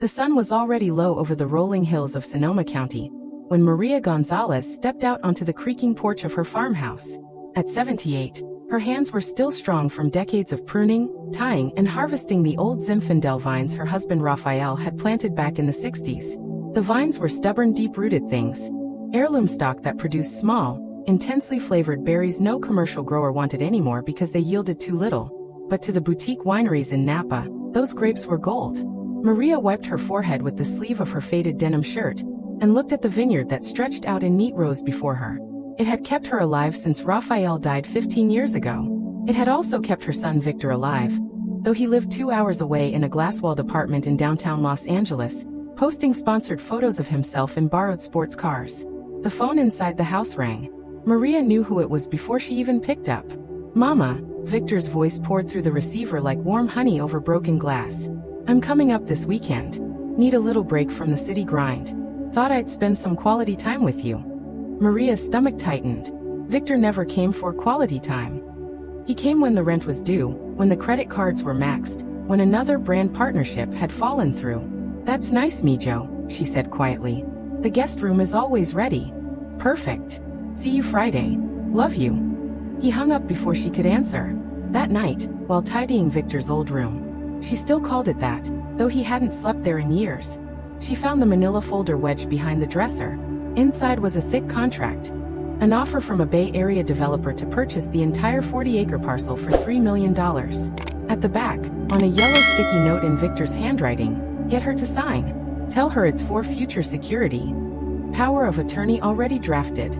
The sun was already low over the rolling hills of Sonoma County when Maria Gonzalez stepped out onto the creaking porch of her farmhouse. At 78, her hands were still strong from decades of pruning, tying, and harvesting the old Zinfandel vines her husband Raphael had planted back in the 60s. The vines were stubborn, deep-rooted things, heirloom stock that produced small, intensely flavored berries no commercial grower wanted anymore because they yielded too little. But to the boutique wineries in Napa, those grapes were gold. Maria wiped her forehead with the sleeve of her faded denim shirt and looked at the vineyard that stretched out in neat rows before her. It had kept her alive since Raphael died 15 years ago. It had also kept her son Victor alive, though he lived 2 hours away in a glass-walled apartment in downtown Los Angeles, posting sponsored photos of himself in borrowed sports cars. The phone inside the house rang. Maria knew who it was before she even picked up. "Mama," Victor's voice poured through the receiver like warm honey over broken glass. "I'm coming up this weekend. Need a little break from the city grind. Thought I'd spend some quality time with you." Maria's stomach tightened. Victor never came for quality time. He came when the rent was due, when the credit cards were maxed, when another brand partnership had fallen through. "That's nice, Mijo," she said quietly. "The guest room is always ready." "Perfect. See you Friday. Love you." He hung up before she could answer. That night, while tidying Victor's old room, she still called it that, though he hadn't slept there in years. She found the manila folder wedged behind the dresser. Inside was a thick contract. An offer from a Bay Area developer to purchase the entire 40-acre parcel for $3 million. At the back, on a yellow sticky note in Victor's handwriting, "Get her to sign. Tell her it's for future security. Power of attorney already drafted."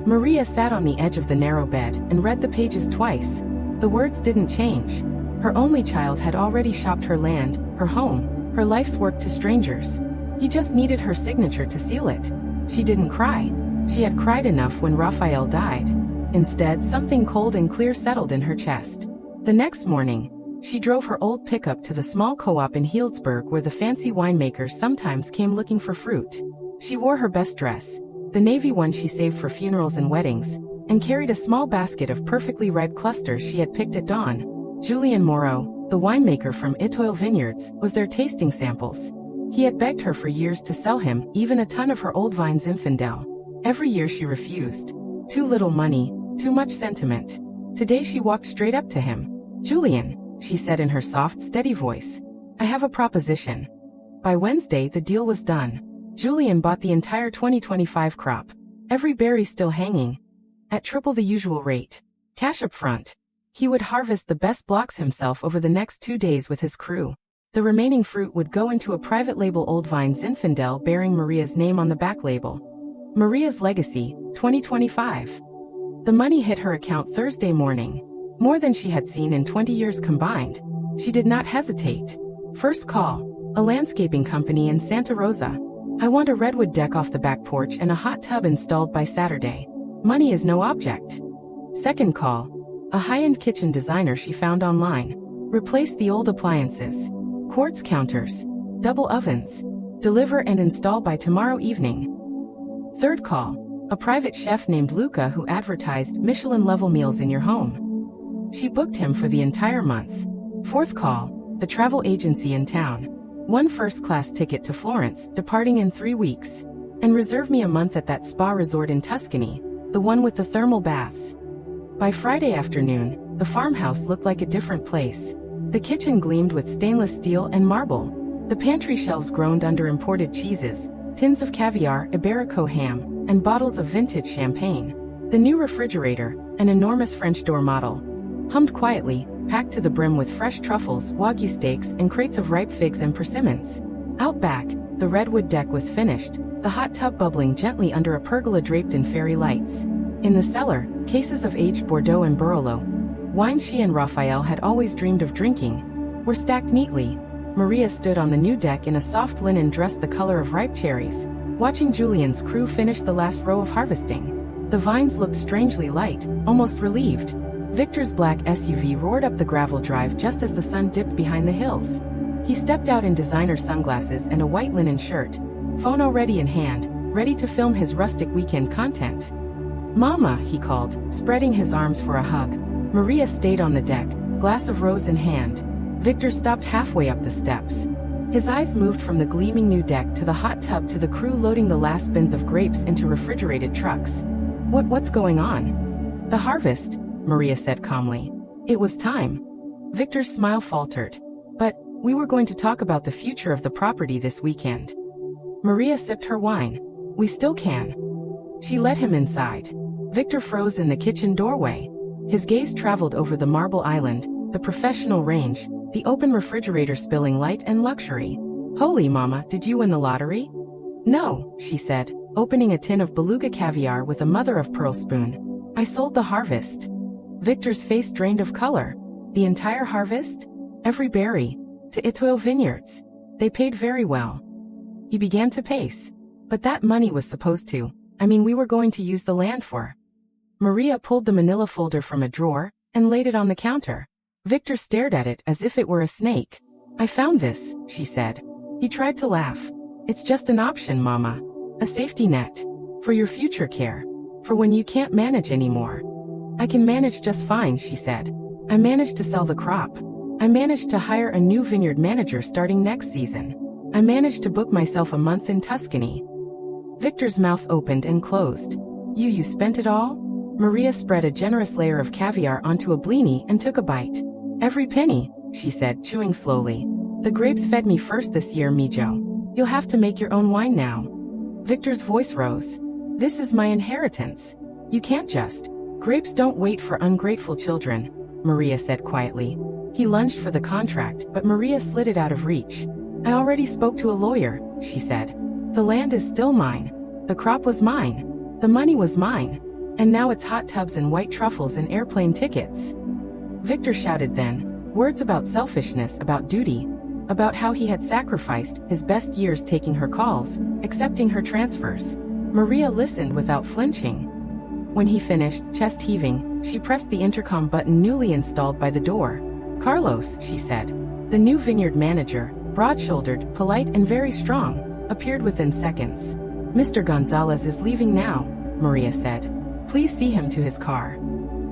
Maria sat on the edge of the narrow bed and read the pages twice. The words didn't change. Her only child had already shopped her land, her home, her life's work to strangers. He just needed her signature to seal it. She didn't cry. She had cried enough when Raphael died. Instead, something cold and clear settled in her chest. The next morning, she drove her old pickup to the small co-op in Healdsburg where the fancy winemakers sometimes came looking for fruit. She wore her best dress, the navy one she saved for funerals and weddings, and carried a small basket of perfectly ripe clusters she had picked at dawn. Julian Moreau, the winemaker from Etoile Vineyards, was their tasting samples. He had begged her for years to sell him even a ton of her old vine Zinfandel. Every year she refused. Too little money, too much sentiment. Today she walked straight up to him. "Julian," she said in her soft, steady voice, "I have a proposition." By Wednesday the deal was done. Julian bought the entire 2025 crop. Every berry still hanging. At triple the usual rate. Cash up front. He would harvest the best blocks himself over the next 2 days with his crew. The remaining fruit would go into a private label old vine Zinfandel bearing Maria's name on the back label. Maria's Legacy, 2025. The money hit her account Thursday morning. More than she had seen in 20 years combined. She did not hesitate. First call, a landscaping company in Santa Rosa. "I want a redwood deck off the back porch and a hot tub installed by Saturday. Money is no object." Second call, a high-end kitchen designer she found online. "Replace the old appliances. Quartz counters. Double ovens. Deliver and install by tomorrow evening." Third call, a private chef named Luca who advertised Michelin-level meals in your home. She booked him for the entire month. Fourth call, the travel agency in town. "One first-class ticket to Florence, departing in 3 weeks. And reserve me a month at that spa resort in Tuscany, the one with the thermal baths." By Friday afternoon, the farmhouse looked like a different place. The kitchen gleamed with stainless steel and marble. The pantry shelves groaned under imported cheeses, tins of caviar, Iberico ham, and bottles of vintage champagne. The new refrigerator, an enormous French door model, hummed quietly, packed to the brim with fresh truffles, wagyu steaks, and crates of ripe figs and persimmons. Out back, the redwood deck was finished, the hot tub bubbling gently under a pergola draped in fairy lights. In the cellar, cases of aged Bordeaux and Barolo, wines she and Raphael had always dreamed of drinking, were stacked neatly. Maria stood on the new deck in a soft linen dress the color of ripe cherries, watching Julian's crew finish the last row of harvesting. The vines looked strangely light, almost relieved. Victor's black SUV roared up the gravel drive just as the sun dipped behind the hills. He stepped out in designer sunglasses and a white linen shirt, phone already in hand, ready to film his rustic weekend content. "Mama," he called, spreading his arms for a hug. Maria stayed on the deck, glass of rose in hand. Victor stopped halfway up the steps. His eyes moved from the gleaming new deck to the hot tub to the crew loading the last bins of grapes into refrigerated trucks. What's going on? The harvest, Maria said calmly. It was time. Victor's smile faltered. But we were going to talk about the future of the property this weekend. Maria sipped her wine. We still can. She led him inside. Victor froze in the kitchen doorway. His gaze traveled over the marble island, the professional range, the open refrigerator spilling light and luxury. Holy mama, did you win the lottery? No, she said, opening a tin of beluga caviar with a mother-of-pearl spoon. I sold the harvest. Victor's face drained of color. The entire harvest? Every berry. To Itoil vineyards. They paid very well. He began to pace. But that money was supposed to. We were going to use the land for. Maria pulled the manila folder from a drawer and laid it on the counter. Victor stared at it as if it were a snake. I found this, she said. He tried to laugh. It's just an option, Mama. A safety net. For your future care. For when you can't manage anymore. I can manage just fine, she said. I managed to sell the crop. I managed to hire a new vineyard manager starting next season. I managed to book myself a month in Tuscany. Victor's mouth opened and closed. You spent it all? Maria spread a generous layer of caviar onto a blini and took a bite. Every penny, she said, chewing slowly. The grapes fed me first this year, Mijo. You'll have to make your own wine now. Victor's voice rose. This is my inheritance. You can't just. Grapes don't wait for ungrateful children, Maria said quietly. He lunged for the contract, but Maria slid it out of reach. I already spoke to a lawyer, she said. The land is still mine. The crop was mine. The money was mine. And now it's hot tubs and white truffles and airplane tickets. Victor shouted then, words about selfishness, about duty, about how he had sacrificed his best years taking her calls, accepting her transfers. Maria listened without flinching. When he finished, chest heaving, she pressed the intercom button newly installed by the door. Carlos, she said. The new vineyard manager, broad-shouldered, polite and very strong, appeared within seconds. Mr. Gonzalez is leaving now, Maria said. Please see him to his car.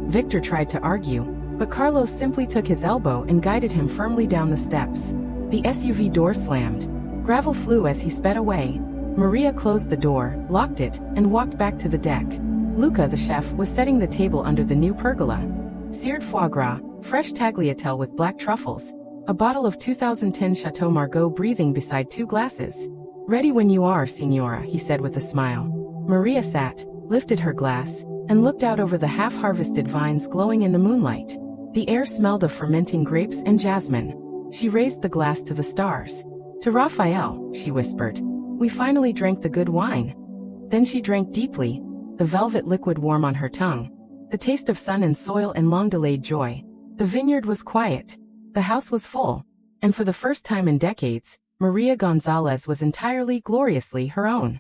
Victor tried to argue, but Carlos simply took his elbow and guided him firmly down the steps. The SUV door slammed. Gravel flew as he sped away. Maria closed the door, locked it, and walked back to the deck. Luca, the chef, was setting the table under the new pergola. Seared foie gras, fresh tagliatelle with black truffles, a bottle of 2010 Chateau Margaux breathing beside two glasses. Ready when you are, Signora, he said with a smile. Maria sat, lifted her glass, and looked out over the half-harvested vines glowing in the moonlight. The air smelled of fermenting grapes and jasmine. She raised the glass to the stars. To Raphael, she whispered. We finally drank the good wine. Then she drank deeply, the velvet liquid warm on her tongue, the taste of sun and soil and long-delayed joy. The vineyard was quiet. The house was full. And for the first time in decades, Maria Gonzalez was entirely, gloriously her own.